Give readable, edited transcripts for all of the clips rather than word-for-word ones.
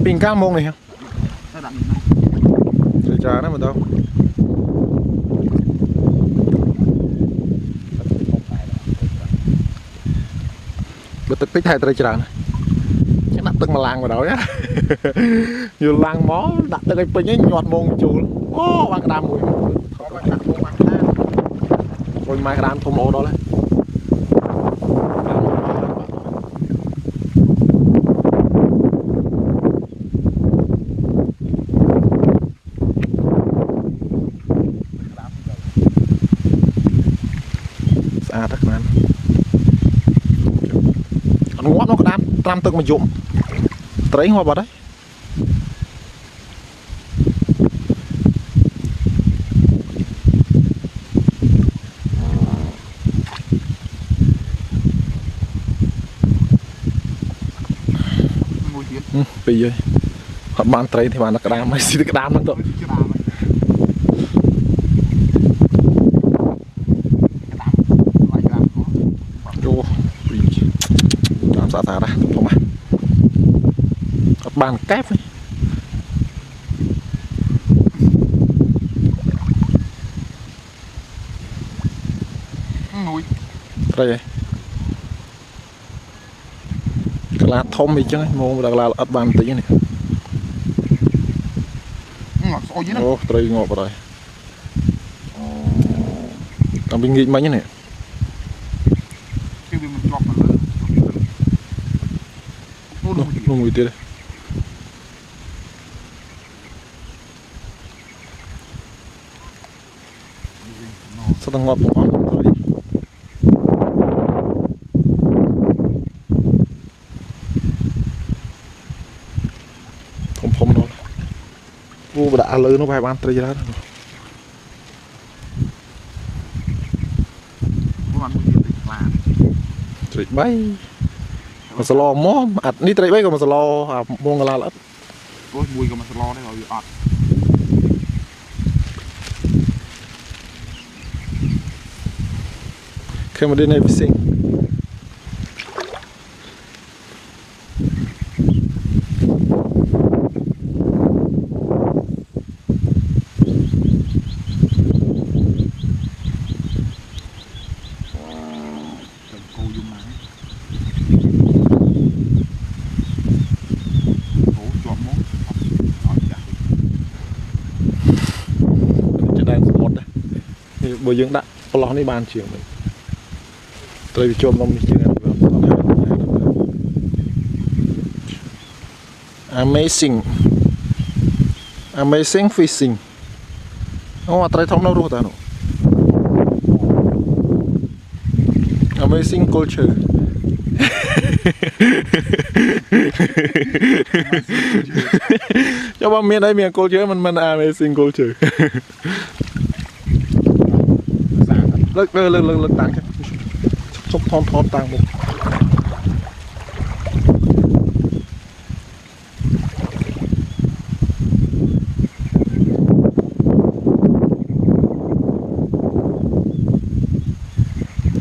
pin cá mông này hả trời trà đó mà đâu bữa tức thích hai trời trà này chắc đặt tức mà lang vào đó á nhiều lang mó đặt tức cái pin ấy nhọt mông chù ô bằng đam mùi rồi mai đam thùng ô đó đấy rất là anh ngót nó có đam trăm tức mà dụng lấy hoa vào đấy bây giờ họ bán trade thì mà nó cái đam hay gì cái đam nó thôi xả ra không à bàn kép ấy. Đây cái lá thông đi chứ mua đặc là ớt bàn tí này ô trời ngọt vào đây còn mình nghĩ mấy nhá này luôn người tiền sao tăng ngọt quá phồng nó vô đã lớn nó vài ban tây ra trời bay mà sờ lò mó ạt ní tây bay còn mà sờ lò buông cái la lắm mùi còn mà sờ lò đấy rồi ạt Come in everything bồi dưỡng đã lo này bàn trường mình tôi bị chôm không chưa amazing amazing fishing oh trai thông đâu rồi ta nó amazing culture cho bao miền đây miền culture mình amazing culture lực tăng chứ chúc thon tăng một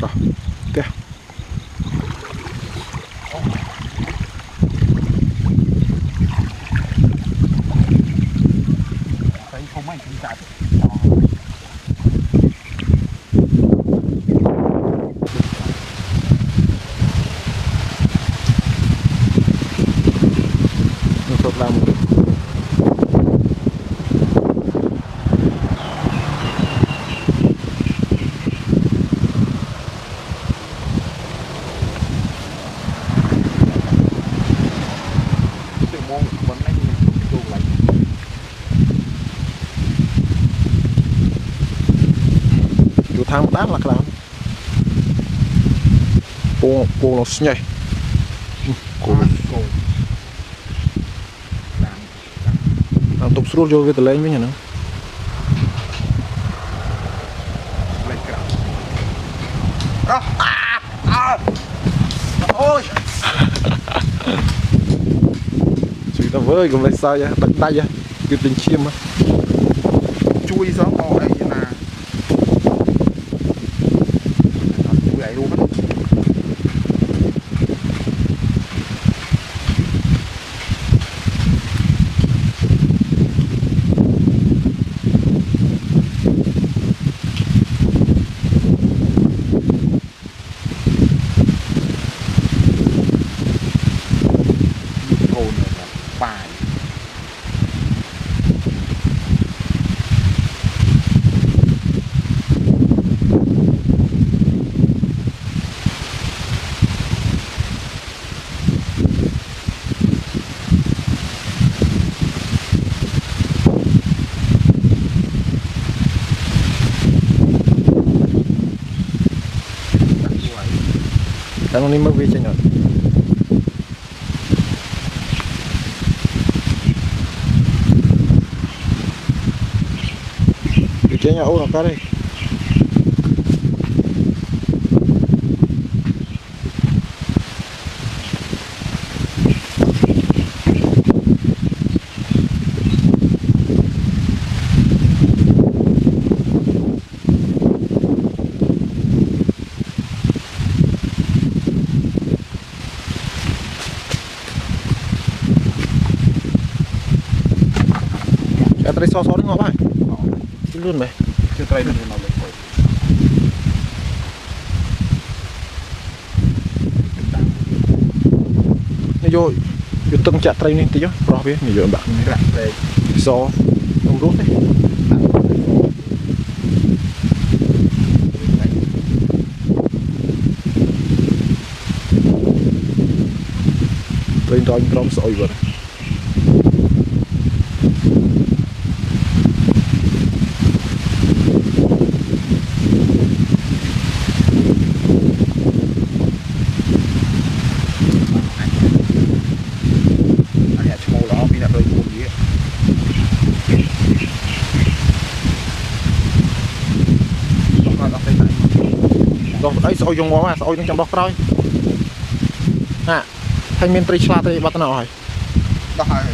rồi tiếp không mấy chúng ta làm chủ thang đá là cái nào cô nó nhảy tục sốt vô cái lên với nhà nó ôi chỉ tao với cũng lại sao vậy tận tay vậy cái tình chim á chui gió mò đây như là chui ấy luôn á Trong này mới về cho nhở. Cái chế nhà ô nó có đây. Tadi sosok ini ngapain? Turun deh. Chưa tay mình nào lên thôi. Ini vô tầng chặt tray này tí chứ, rõ biết, này vô bạn này Rạng đây. so, không rút đấy. Lên rồi anh Crom soi vào. Ấy soi dùng quá mà soi trong đọc rồi. À, thanh miên tri chla thì bắt nào rồi. Đó hay.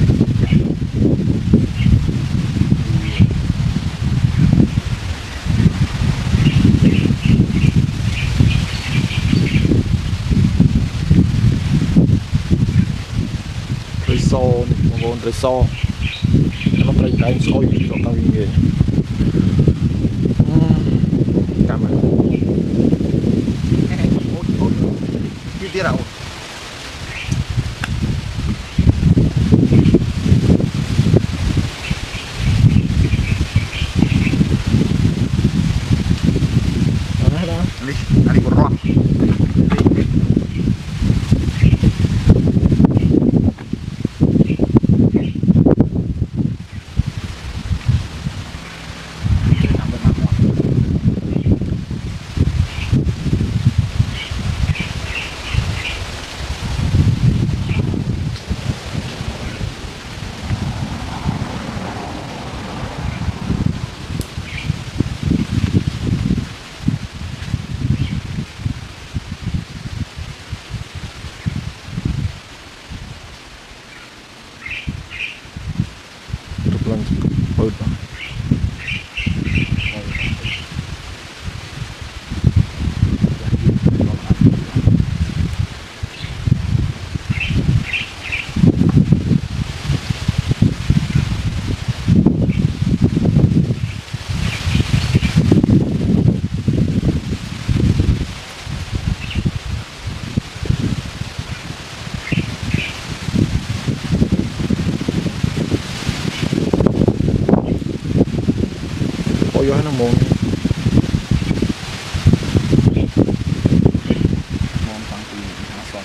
Tri so, một tri so. Nó tri cái soi cho tao nghe. Cảm ơn. Như thế nào? Ini berroh. Ôi giời nó mồn. Môn tăng từ há sông.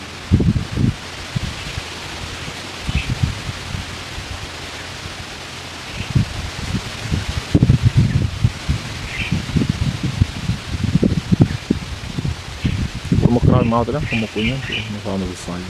Một cái màu tới đó, một cái nhá, một vào một xoay.